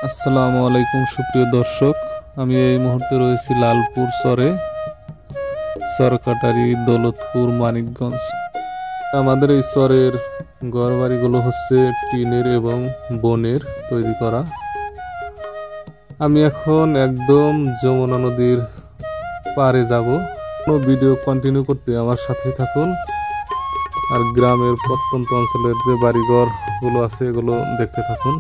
আসসালামু আলাইকুম সুপ্রিয় দর্শক, আমি এই মুহূর্তে রয়েছি লালপুর চরে, চরকাটারি, দৌলতপুর, মানিকগঞ্জ। আমাদের এই চরের ঘরবাড়িগুলো হচ্ছে টিনের এবং বনের তৈরি করা। আমি এখন একদম যমুনা নদীর পাড়ে যাব। ভিডিও কন্টিনিউ করতে আমার সাথেই থাকুন, আর গ্রামের প্রত্যন্ত অঞ্চলের যে বাড়িঘর গুলো আছে এগুলো দেখতে থাকুন।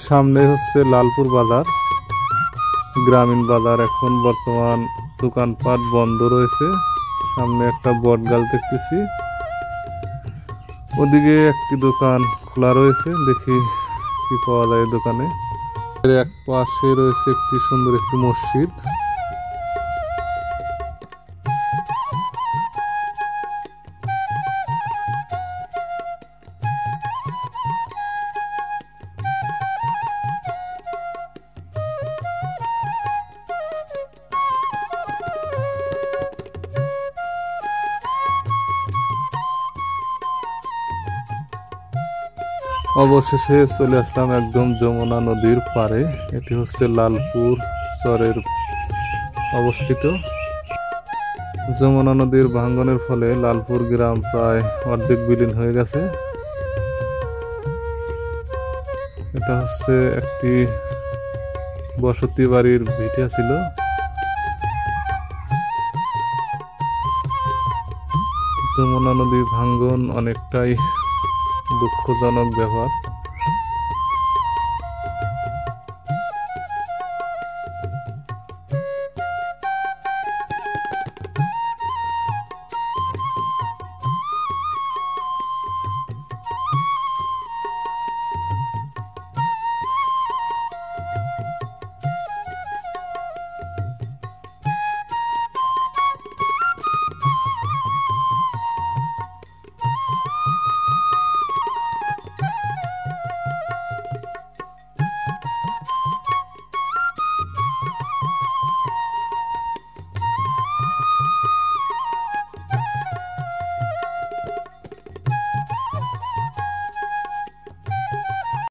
সামনে হচ্ছে লালপুর বাজার, গ্রামীণ বাজার। এখন বর্তমান দোকানপাট বন্ধ রয়েছে। সামনে একটা বটগাছ দেখতেছি, ওদিকে একটি দোকান খোলা রয়েছে। দেখি কি পাওয়া যায় দোকানে। এক পাশে রয়েছে একটি সুন্দর একটি মসজিদ। অবশেষে চলে আসলাম একদম যমুনা নদীর পাড়ে। এটি হচ্ছে লালপুর চরের অবস্থিত। যমুনা নদীর ভাঙ্গনের ফলে লালপুর গ্রাম প্রায় অর্ধেক বিলীন হয়ে গেছে। এটা হচ্ছে একটি বসতি বাড়ির ভিটা ছিল। যমুনা নদী ভাঙ্গন অনেকটাই দুঃখজনক ব্যাপার।